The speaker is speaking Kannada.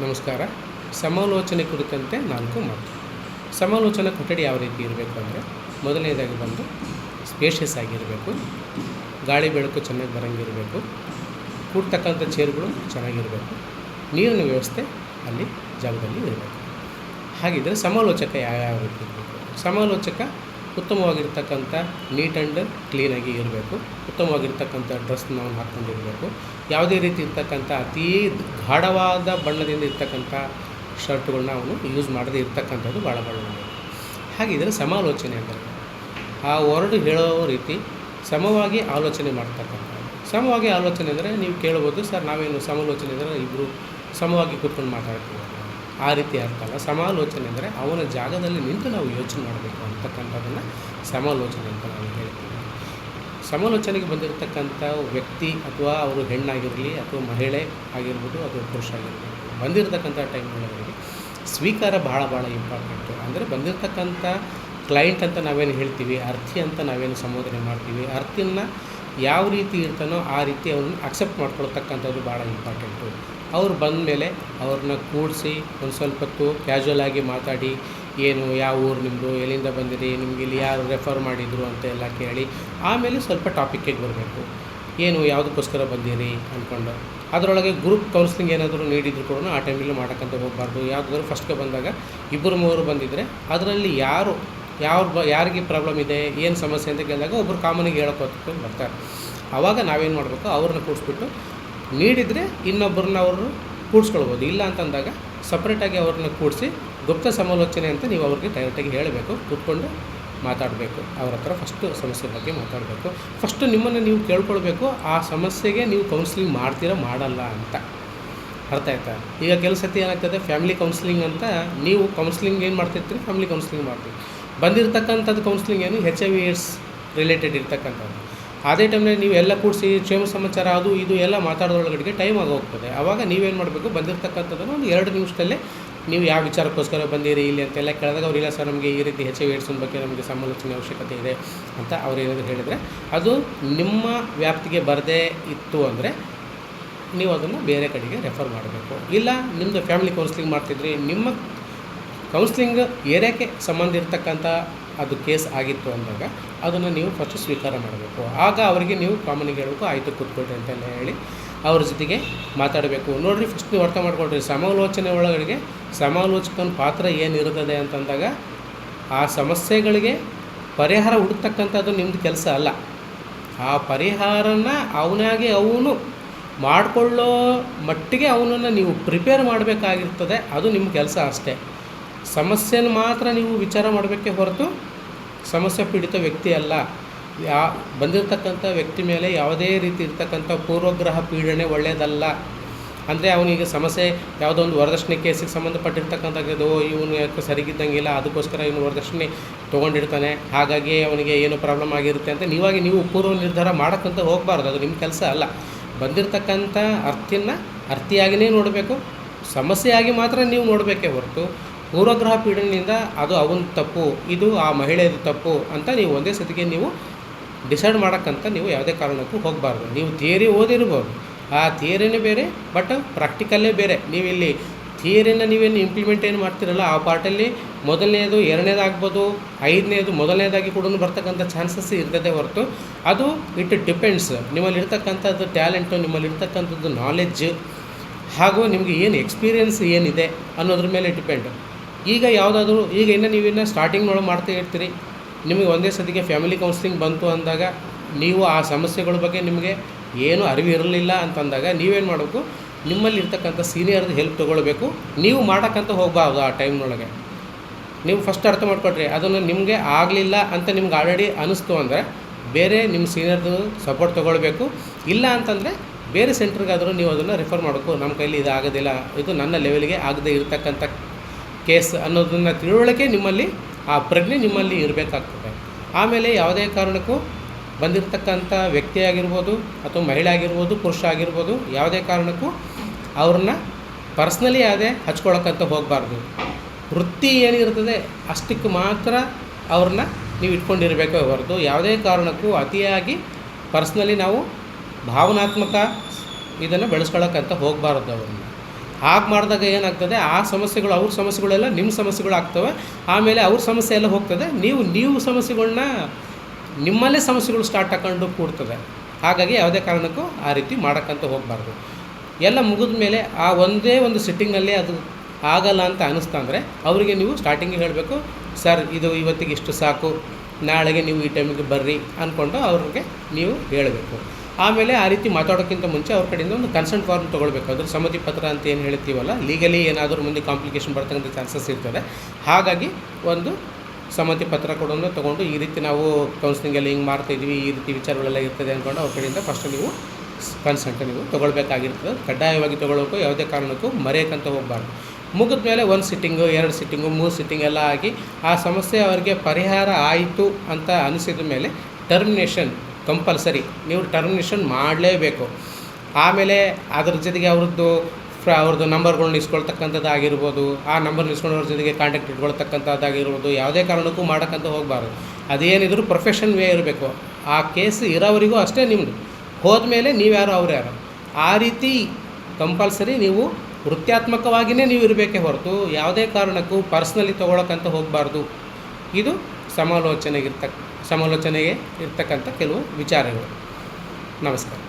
ನಮಸ್ಕಾರ. ಸಮಾಲೋಚನೆ ಕುರಿತಂತೆ 4 ಮಾತು. ಸಮಾಲೋಚನಾ ಕೊಠಡಿ ಯಾವ ರೀತಿ ಇರಬೇಕು ಅಂದರೆ, ಮೊದಲನೇದಾಗಿ ಬಂದು ಸ್ಪೇಷಿಯಸ್ ಆಗಿರಬೇಕು, ಗಾಳಿ ಬೆಳಕು ಚೆನ್ನಾಗಿ ಬರೋಂಗಿರಬೇಕು, ಕೂಡ್ತಕ್ಕಂಥ ಚೇರ್ಗಳು ಚೆನ್ನಾಗಿರಬೇಕು, ನೀರಿನ ವ್ಯವಸ್ಥೆ ಅಲ್ಲಿ ಜಾಗದಲ್ಲಿ ಇರಬೇಕು. ಹಾಗಿದ್ದರೆ ಸಮಾಲೋಚಕ ಯಾವ ರೀತಿ ಇರಬೇಕು? ಸಮಾಲೋಚಕ ಉತ್ತಮವಾಗಿರ್ತಕ್ಕಂಥ ನೀಟ್ ಆ್ಯಂಡ್ ಕ್ಲೀನಾಗಿ ಇರಬೇಕು, ಉತ್ತಮವಾಗಿರ್ತಕ್ಕಂಥ ಡ್ರೆಸ್ನ ನಾವು ಹಾಕ್ಕೊಂಡಿರಬೇಕು, ಯಾವುದೇ ರೀತಿ ಇರ್ತಕ್ಕಂಥ ಅತೀ ಗಾಢವಾದ ಬಣ್ಣದಿಂದ ಇರ್ತಕ್ಕಂಥ ಶರ್ಟ್ಗಳನ್ನ ಅವನು ಯೂಸ್ ಮಾಡದೇ ಇರ್ತಕ್ಕಂಥದ್ದು ಭಾಳ ಒಳ್ಳೆಯದು. ಹಾಗಿದ್ದರೆ ಸಮಾಲೋಚನೆ ಅಂದರೆ ಆ ವರ್ಡ್ ಹೇಳೋ ರೀತಿ ಸಮವಾಗಿ ಆಲೋಚನೆ ಮಾಡ್ತಕ್ಕಂಥದ್ದು. ಸಮವಾಗಿ ಆಲೋಚನೆ ಅಂದರೆ ನೀವು ಕೇಳ್ಬೋದು, ಸರ್ ನಾವೇನು ಸಮಾಲೋಚನೆ ಅಂದರೆ ಇಬ್ಬರು ಸಮವಾಗಿ ಕೂತ್ಕೊಂಡು ಮಾತಾಡ್ತೀವಿ, ಆ ರೀತಿ ಅರ್ಥ ಅಲ್ಲ. ಸಮಾಲೋಚನೆ ಅಂದರೆ ಅವನ ಜಾಗದಲ್ಲಿ ನಿಂತು ನಾವು ಯೋಚನೆ ಮಾಡಬೇಕು ಅಂತಕ್ಕಂಥದ್ದನ್ನು ಸಮಾಲೋಚನೆ ಅಂತ ನಾವು ಹೇಳ್ತೀವಿ. ಸಮಾಲೋಚನೆಗೆ ಬಂದಿರತಕ್ಕಂಥ ವ್ಯಕ್ತಿ ಅಥವಾ ಅವರು ಹೆಣ್ಣಾಗಿರಲಿ ಅಥವಾ ಮಹಿಳೆ ಆಗಿರ್ಬೋದು ಅಥವಾ ಪುರುಷ ಆಗಿರ್ಬೋದು, ಬಂದಿರತಕ್ಕಂಥ ಟೈಮ್ಗಳಲ್ಲಿ ಸ್ವೀಕಾರ ಭಾಳ ಇಂಪಾರ್ಟೆಂಟು. ಅಂದರೆ ಬಂದಿರತಕ್ಕಂಥ ಕ್ಲೈಂಟ್ ಅಂತ ನಾವೇನು ಹೇಳ್ತೀವಿ, ಅರ್ಥಿ ಅಂತ ನಾವೇನು ಸಂಬೋಧನೆ ಮಾಡ್ತೀವಿ, ಅರ್ಥಿನ ಯಾವ ರೀತಿ ಇರ್ತಾನೋ ಆ ರೀತಿ ಅವ್ರನ್ನ ಅಕ್ಸೆಪ್ಟ್ ಮಾಡ್ಕೊಳ್ತಕ್ಕಂಥದ್ದು ಭಾಳ ಇಂಪಾರ್ಟೆಂಟು. ಅವ್ರು ಬಂದ ಮೇಲೆ ಅವ್ರನ್ನ ಕೂಡಿಸಿ ಒಂದು ಸ್ವಲ್ಪ ಹೊತ್ತು ಕ್ಯಾಶುವಲ್ ಆಗಿ ಮಾತಾಡಿ, ಏನು ಯಾವ ಊರು ನಿಮ್ಮದು, ಎಲ್ಲಿಂದ ಬಂದಿರಿ, ನಿಮ್ಗೆ ಇಲ್ಲಿ ಯಾರು ರೆಫರ್ ಮಾಡಿದರು ಅಂತ ಎಲ್ಲ ಕೇಳಿ ಆಮೇಲೆ ಸ್ವಲ್ಪ ಟಾಪಿಕ್ಕಿಗೆ ಬರಬೇಕು. ಏನು ಯಾವುದಕ್ಕೋಸ್ಕರ ಬಂದಿರಿ ಅಂದ್ಕೊಂಡು ಅದರೊಳಗೆ ಗ್ರೂಪ್ ಕೌನ್ಸ್ಲಿಂಗ್ ಏನಾದರೂ ನೀಡಿದ್ರು ಕೂಡ ಆ ಟೈಮಲ್ಲಿ ಮಾಡೋಕ್ಕಂತ ಹೋಗಬಾರ್ದು. ಯಾವುದಾದ್ರು ಫಸ್ಟ್ಗೆ ಬಂದಾಗ 2-3 ಬಂದಿದ್ದರೆ ಅದರಲ್ಲಿ ಯಾರಿಗೆ ಪ್ರಾಬ್ಲಮ್ ಇದೆ, ಏನು ಸಮಸ್ಯೆ ಅಂತ ಕೇಳಿದಾಗ ಒಬ್ಬರು ಕಾಮನಿಗೆ ಹೇಳೋಕ್ಕೋಸ್ಕರ ಬರ್ತಾರೆ. ಆವಾಗ ನಾವೇನು ಮಾಡಬೇಕು, ಅವ್ರನ್ನ ಕೂಡಿಸ್ಬಿಟ್ಟು ನೀಡಿದರೆ ಇನ್ನೊಬ್ಬರನ್ನ ಅವರು ಕೂಡಿಸ್ಕೊಳ್ಬೋದು. ಇಲ್ಲ ಅಂತಂದಾಗ ಸಪ್ರೇಟಾಗಿ ಅವ್ರನ್ನ ಕೂಡಿಸಿ ಗುಪ್ತ ಸಮಾಲೋಚನೆ ಅಂತ ನೀವು ಅವ್ರಿಗೆ ಡೈರೆಕ್ಟಾಗಿ ಹೇಳಬೇಕು. ಕೂತ್ಕೊಂಡು ಮಾತಾಡಬೇಕು, ಅವ್ರ ಹತ್ರ ಫಸ್ಟು ಸಮಸ್ಯೆ ಬಗ್ಗೆ ಮಾತಾಡಬೇಕು. ಫಸ್ಟು ನಿಮ್ಮನ್ನು ನೀವು ಕೇಳ್ಕೊಳ್ಬೇಕು, ಆ ಸಮಸ್ಯೆಗೆ ನೀವು ಕೌನ್ಸಿಲಿಂಗ್ ಮಾಡ್ತೀರಾ ಮಾಡಲ್ಲ ಅಂತ. ಅರ್ಥ ಆಯ್ತಾ? ಈಗ ಕೆಲವು ಸತಿ ಏನಾಗ್ತದೆ, ಫ್ಯಾಮಿಲಿ ಕೌನ್ಸಿಲಿಂಗ್ ಅಂತ ನೀವು ಕೌನ್ಸಿಲಿಂಗ್ ಏನು ಮಾಡ್ತಿರ್ತೀರಿ, ಫ್ಯಾಮಿಲಿ ಕೌನ್ಸಿಲಿಂಗ್ ಮಾಡ್ತೀವಿ. ಬಂದಿರತಕ್ಕಂಥದ್ದು ಕೌನ್ಸಿಲಿಂಗ್ ಏನು HIV AIDS ರಿಲೇಟೆಡ್ ಇರ್ತಕ್ಕಂಥದ್ದು. ಅದೇ ಟೈಮ್ನಲ್ಲಿ ನೀವು ಎಲ್ಲ ಕೂಡಿಸಿ ಕ್ಷೇಮ ಸಮಾಚಾರ ಅದು ಇದು ಎಲ್ಲ ಮಾತಾಡೋದ್ರೊಳಗಡೆಗೆ ಟೈಮ್ ಆಗೋಗ್ತದೆ. ಆವಾಗ ನೀವೇನು ಮಾಡಬೇಕು, ಬಂದಿರತಕ್ಕಂಥದ್ದನ್ನು ಒಂದು 2 ನಿಮಿಷದಲ್ಲೇ ನೀವು ಯಾವ ವಿಚಾರಕ್ಕೋಸ್ಕರ ಬಂದಿರಿ ಇಲ್ಲಿ ಅಂತೆಲ್ಲ ಕೇಳಿದಾಗ ಅವ್ರು ಇಲ್ಲ ಸರ್ ನಮಗೆ ಈ ರೀತಿ HIV AIDS ಬಗ್ಗೆ ನಮಗೆ ಸಮಾಲೋಚನೆ ಅವಶ್ಯಕತೆ ಇದೆ ಅಂತ ಅವ್ರು ಏನಾದರೂ ಹೇಳಿದರೆ, ಅದು ನಿಮ್ಮ ವ್ಯಾಪ್ತಿಗೆ ಬರದೇ ಇತ್ತು ಅಂದರೆ ನೀವು ಅದನ್ನು ಬೇರೆ ಕಡೆಗೆ ರೆಫರ್ ಮಾಡಬೇಕು. ಇಲ್ಲ ನಿಮ್ಮದು ಫ್ಯಾಮಿಲಿ ಕೌನ್ಸಿಲಿಂಗ್ ಮಾಡ್ತಿದ್ರಿ, ನಿಮ್ಮ ಕೌನ್ಸಿಲಿಂಗ್ ಏರಿಯಾಕ್ಕೆ ಸಂಬಂಧ ಇರ್ತಕ್ಕಂಥ ಅದು ಕೇಸ್ ಆಗಿತ್ತು ಅಂದಾಗ ಅದನ್ನು ನೀವು ಫಸ್ಟು ಸ್ವೀಕಾರ ಮಾಡಬೇಕು. ಆಗ ಅವರಿಗೆ ನೀವು ಕಾಮನಿಗೆ ಹೇಳಬೇಕು, ಆಯಿತು ಕೂತ್ಕೊಳ್ರಿ ಅಂತೆಲ್ಲ ಹೇಳಿ ಅವ್ರ ಜೊತೆಗೆ ಮಾತಾಡಬೇಕು. ನೋಡಿರಿ, ಫಸ್ಟ್ ನೀವು ಅರ್ಥ ಮಾಡ್ಕೊಳ್ರಿ, ಸಮಾಲೋಚನೆ ಒಳಗಡೆಗೆ ಸಮಾಲೋಚಕನ ಪಾತ್ರ ಏನಿರ್ತದೆ ಅಂತಂದಾಗ ಆ ಸಮಸ್ಯೆಗಳಿಗೆ ಪರಿಹಾರ ಹುಡುಕ್ತಕ್ಕಂಥದ್ದು ನಿಮ್ಮದು ಕೆಲಸ ಅಲ್ಲ. ಆ ಪರಿಹಾರನ ಅವನಾಗಿ ಅವನು ಮಾಡಿಕೊಳ್ಳೋ ಮಟ್ಟಿಗೆ ಅವನನ್ನು ನೀವು ಪ್ರಿಪೇರ್ ಮಾಡಬೇಕಾಗಿರ್ತದೆ. ಅದು ನಿಮ್ಮ ಕೆಲಸ ಅಷ್ಟೇ. ಸಮಸ್ಯೆನ ಮಾತ್ರ ನೀವು ವಿಚಾರ ಮಾಡಬೇಕೇ ಹೊರತು ಸಮಸ್ಯೆ ಪೀಡಿತ ವ್ಯಕ್ತಿ ಅಲ್ಲ. ಬಂದಿರತಕ್ಕಂಥ ವ್ಯಕ್ತಿ ಮೇಲೆ ಯಾವುದೇ ರೀತಿ ಇರ್ತಕ್ಕಂಥ ಪೂರ್ವಗ್ರಹ ಪೀಡನೆ ಒಳ್ಳೆಯದಲ್ಲ. ಅಂದರೆ ಅವನಿಗೆ ಸಮಸ್ಯೆ ಯಾವುದೋ ಒಂದು ವರದಕ್ಷಿಣೆ ಕೇಸಿಗೆ ಸಂಬಂಧಪಟ್ಟಿರ್ತಕ್ಕಂಥದ್ದು, ಇವನು ಯಾಕೆ ಸರಿಗಿದ್ದಂಗಿಲ್ಲ ಅದಕ್ಕೋಸ್ಕರ ಇವನು ವರದಕ್ಷಿಣೆ ತೊಗೊಂಡಿರ್ತಾನೆ, ಹಾಗಾಗಿ ಅವನಿಗೆ ಏನೋ ಪ್ರಾಬ್ಲಮ್ ಆಗಿರುತ್ತೆ ಅಂತ ನೀವು ಪೂರ್ವ ನಿರ್ಧಾರ ಮಾಡೋಕ್ಕಂತ ಹೋಗಬಾರ್ದು. ಅದು ನಿಮ್ಮ ಕೆಲಸ ಅಲ್ಲ. ಬಂದಿರತಕ್ಕಂಥ ಅರ್ಥಿಯಾಗಿಯೇ ನೋಡಬೇಕು, ಸಮಸ್ಯೆಯಾಗಿ ಮಾತ್ರ ನೀವು ನೋಡಬೇಕೇ ಹೊರತು ಪೂರ್ವಗ್ರಹ ಪೀಡನೆಯಿಂದ ಅದು ಅವನ ತಪ್ಪು, ಇದು ಆ ಮಹಿಳೆಯದು ತಪ್ಪು ಅಂತ ನೀವು ಒಂದೇ ಸತಿಗೆ ನೀವು ಡಿಸೈಡ್ ಮಾಡೋಕ್ಕಂತ ನೀವು ಯಾವುದೇ ಕಾರಣಕ್ಕೂ ಹೋಗಬಾರ್ದು. ನೀವು ಥಿಯರಿ ಓದಿರ್ಬೋದು, ಆ ಥಿಯರಿನೇ ಬೇರೆ, ಬಟ್ ಪ್ರಾಕ್ಟಿಕಲ್ಲೇ ಬೇರೆ. ನೀವಿಲ್ಲಿ ಥಿಯರಿನ ನೀವೇನು ಇಂಪ್ಲಿಮೆಂಟ್ ಏನು ಮಾಡ್ತಿರಲ್ಲ, ಆ ಪಾರ್ಟಲ್ಲಿ ಮೊದಲನೇದು 2ನೇದಾಗ್ಬೋದು, 5ನೇದು ಮೊದಲನೇದಾಗಿ ಕೂಡ ಬರ್ತಕ್ಕಂಥ ಚಾನ್ಸಸ್ ಇರ್ತದೆ ಹೊರತು ಅದು ಇಟ್ ಡಿಪೆಂಡ್ಸ್ ನಿಮ್ಮಲ್ಲಿರ್ತಕ್ಕಂಥದ್ದು ಟ್ಯಾಲೆಂಟು, ನಿಮ್ಮಲ್ಲಿರ್ತಕ್ಕಂಥದ್ದು ನಾಲೆಡ್ಜ್ ಹಾಗೂ ನಿಮಗೆ ಏನು ಎಕ್ಸ್ಪೀರಿಯೆನ್ಸ್ ಏನಿದೆ ಅನ್ನೋದ್ರ ಮೇಲೆ ಡಿಪೆಂಡ್. ಈಗ ಯಾವುದಾದ್ರೂ ನೀವಿನ್ನು ಸ್ಟಾರ್ಟಿಂಗ್ನೊಳಗೆ ಮಾಡ್ತಾ ಇರ್ತೀರಿ, ನಿಮಗೆ ಒಂದೇ ಸತಿಗೆ ಫ್ಯಾಮಿಲಿ ಕೌನ್ಸಿಲಿಂಗ್ ಬಂತು ಅಂದಾಗ ನೀವು ಆ ಸಮಸ್ಯೆಗಳ ಬಗ್ಗೆ ನಿಮಗೆ ಏನು ಅರಿವು ಇರಲಿಲ್ಲ ಅಂತಂದಾಗ ನೀವೇನು ಮಾಡಬೇಕು, ನಿಮ್ಮಲ್ಲಿ ಇರ್ತಕ್ಕಂಥ ಸೀನಿಯರ್ದು ಹೆಲ್ಪ್ ತೊಗೊಳ್ಬೇಕು. ನೀವು ಮಾಡೋಕ್ಕಂತ ಹೋಗಬಾರ್ದು. ಆ ಟೈಮ್ನೊಳಗೆ ನೀವು ಫಸ್ಟ್ ಅರ್ಥ ಮಾಡ್ಕೊಳ್ರಿ, ಅದನ್ನು ನಿಮಗೆ ಆಗಲಿಲ್ಲ ಅಂತ ನಿಮ್ಗೆ ಆಲ್ರೆಡಿ ಅನ್ನಿಸ್ತು ಅಂದರೆ ಬೇರೆ ನಿಮ್ಮ ಸೀನಿಯರ್ದು ಸಪೋರ್ಟ್ ತೊಗೊಳ್ಬೇಕು. ಇಲ್ಲ ಅಂತಂದರೆ ಬೇರೆ ಸೆಂಟ್ರಿಗಾದರೂ ನೀವು ಅದನ್ನು ರೆಫರ್ ಮಾಡಬೇಕು. ನಮ್ಮ ಕೈಲಿ ಇದು ಆಗೋದಿಲ್ಲ, ಇದು ನನ್ನ ಲೆವೆಲ್ಗೆ ಆಗದೆ ಇರತಕ್ಕಂಥ ಕೇಸ್ ಅನ್ನೋದನ್ನು ತಿಳುವಳಿಕೆ ನಿಮ್ಮಲ್ಲಿ, ಆ ಪ್ರಜ್ಞೆ ನಿಮ್ಮಲ್ಲಿ ಇರಬೇಕಾಗ್ತದೆ. ಆಮೇಲೆ ಯಾವುದೇ ಕಾರಣಕ್ಕೂ ಬಂದಿರತಕ್ಕಂಥ ವ್ಯಕ್ತಿ ಆಗಿರ್ಬೋದು ಅಥವಾ ಮಹಿಳೆ ಆಗಿರ್ಬೋದು, ಪುರುಷ ಆಗಿರ್ಬೋದು, ಯಾವುದೇ ಕಾರಣಕ್ಕೂ ಅವ್ರನ್ನ ಪರ್ಸ್ನಲಿ ಯಾವುದೇ ಹಚ್ಕೊಳ್ಳೋಕ್ಕಂತ ಹೋಗಬಾರ್ದು. ವೃತ್ತಿ ಏನಿರ್ತದೆ ಅಷ್ಟಕ್ಕೆ ಮಾತ್ರ ಅವ್ರನ್ನ ನೀವು ಇಟ್ಕೊಂಡಿರಬೇಕೇ ಹೊರತು ಯಾವುದೇ ಕಾರಣಕ್ಕೂ ಅತಿಯಾಗಿ ಪರ್ಸ್ನಲಿ ನಾವು ಭಾವನಾತ್ಮಕ ಇದನ್ನು ಬೆಳೆಸ್ಕೊಳ್ಳೋಕ್ಕಂತ ಹೋಗಬಾರ್ದು ಅವ್ರನ್ನ. ಹಾಗೆ ಮಾಡಿದಾಗ ಏನಾಗ್ತದೆ, ಆ ಸಮಸ್ಯೆಗಳು ಅವ್ರ ಸಮಸ್ಯೆಗಳೆಲ್ಲ ನಿಮ್ಮ ಸಮಸ್ಯೆಗಳು ಆಗ್ತವೆ. ಆಮೇಲೆ ಅವ್ರ ಸಮಸ್ಯೆ ಎಲ್ಲ ಹೋಗ್ತದೆ, ನೀವು ಸಮಸ್ಯೆಗಳ್ನ ನಿಮ್ಮಲ್ಲೇ ಸಮಸ್ಯೆಗಳು ಸ್ಟಾರ್ಟ್ ಹಾಕೊಂಡು ಕೂಡ್ತದೆ. ಹಾಗಾಗಿ ಯಾವುದೇ ಕಾರಣಕ್ಕೂ ಆ ರೀತಿ ಮಾಡೋಕ್ಕಂತ ಹೋಗಬಾರ್ದು. ಎಲ್ಲ ಮುಗಿದ ಮೇಲೆ ಆ ಒಂದೇ ಒಂದು ಸಿಟ್ಟಿಂಗ್ನಲ್ಲಿ ಅದು ಆಗಲ್ಲ ಅಂತ ಅನ್ನಿಸ್ತಾ ಅಂದರೆ ಅವರಿಗೆ ನೀವು ಸ್ಟಾರ್ಟಿಂಗಿಗೆ ಹೇಳಬೇಕು, ಸರ್ ಇದು ಇವತ್ತಿಗೆ ಇಷ್ಟು ಸಾಕು, ನಾಳೆಗೆ ನೀವು ಈ ಟೈಮಿಗೆ ಬರ್ರಿ ಅಂದ್ಕೊಂಡು ಅವ್ರಿಗೆ ನೀವು ಹೇಳಬೇಕು. ಆಮೇಲೆ ಆ ರೀತಿ ಮಾತಾಡೋಕ್ಕಿಂತ ಮುಂಚೆ ಅವ್ರ ಕಡೆಯಿಂದ ಒಂದು ಕನ್ಸೆಂಟ್ ಫಾರ್ಮ್ ತೊಗೊಳ್ಬೇಕು. ಅದ್ರ ಸಮ್ಮತಿ ಪತ್ರ ಅಂತ ಏನು ಹೇಳ್ತೀವಲ್ಲ, ಲೀಗಲಿ ಏನಾದರೂ ಮುಂದೆ ಕಾಂಪ್ಲಿಕೇಶನ್ ಬರ್ತಕ್ಕಂಥ ಚಾನ್ಸಸ್ ಇರ್ತದೆ. ಹಾಗಾಗಿ ಒಂದು ಸಮ್ಮತಿ ಪತ್ರ ಕೊಡೋದನ್ನು ತೊಗೊಂಡು, ಈ ರೀತಿ ನಾವು ಕೌನ್ಸಿಲಿಂಗಲ್ಲಿ ಹಿಂಗೆ ಮಾಡ್ತಾಯಿದ್ವಿ, ಈ ರೀತಿ ವಿಚಾರಗಳೆಲ್ಲ ಇರ್ತದೆ ಅಂದ್ಕೊಂಡು ಅವ್ರ ಕಡೆಯಿಂದ ಫಸ್ಟ್ ನೀವು ಕನ್ಸೆಂಟ್ ನೀವು ತೊಗೊಳ್ಬೇಕಾಗಿರ್ತದೆ. ಕಡ್ಡಾಯವಾಗಿ ತೊಗೊಳ್ಳೋಕ್ಕೂ ಯಾವುದೇ ಕಾರಣಕ್ಕೂ ಮರೆಯೋಕ್ಕಂತ ಹೋಗಬಾರ್ದು. ಮುಗಿದ ಮೇಲೆ 1 ಸಿಟ್ಟಿಂಗು 2 ಸಿಟ್ಟಿಂಗು 3 ಸಿಟ್ಟಿಂಗ್ ಎಲ್ಲ ಆಗಿ ಆ ಸಮಸ್ಯೆ ಅವರಿಗೆ ಪರಿಹಾರ ಆಯಿತು ಅಂತ ಅನಿಸಿದ ಮೇಲೆ ಟರ್ಮಿನೇಷನ್ ಕಂಪಲ್ಸರಿ, ನೀವು ಟರ್ಮಿನೇಷನ್ ಮಾಡಲೇಬೇಕು. ಆಮೇಲೆ ಅದ್ರ ಜೊತೆಗೆ ಅವ್ರದ್ದು ನಂಬರ್ಗಳ್ನ ಇಸ್ಕೊಳ್ತಕ್ಕಂಥದ್ದು ಆಗಿರ್ಬೋದು, ಆ ನಂಬರ್ ಇಸ್ಕೊಂಡವ್ರ ಜೊತೆಗೆ ಕಾಂಟ್ಯಾಕ್ಟ್ ಇಟ್ಕೊಳ್ತಕ್ಕಂಥದ್ದಾಗಿರ್ಬೋದು, ಯಾವುದೇ ಕಾರಣಕ್ಕೂ ಮಾಡೋಕ್ಕಂತ ಹೋಗಬಾರ್ದು. ಅದೇನಿದ್ರು ಪ್ರೊಫೆಷನ್ ವೇ ಇರಬೇಕು. ಆ ಕೇಸ್ ಇರೋವರೆಗೂ ಅಷ್ಟೇ ನಿಮ್ಮದು, ಹೋದ್ಮೇಲೆ ನೀವ್ಯಾರು ಅವ್ರು ಯಾರು, ಆ ರೀತಿ ಕಂಪಲ್ಸರಿ ನೀವು ವೃತ್ತಾತ್ಮಕವಾಗಿಯೇ ನೀವು ಇರಬೇಕೇ ಹೊರತು ಯಾವುದೇ ಕಾರಣಕ್ಕೂ ಪರ್ಸ್ನಲಿ ತೊಗೊಳಕ್ಕಂತ ಹೋಗಬಾರ್ದು. ಇದು ಸಮಾಲೋಚನೆಗೆ ಇರ್ತಕ್ಕಂಥ ಕೆಲವು ವಿಚಾರಗಳು. ನಮಸ್ಕಾರ.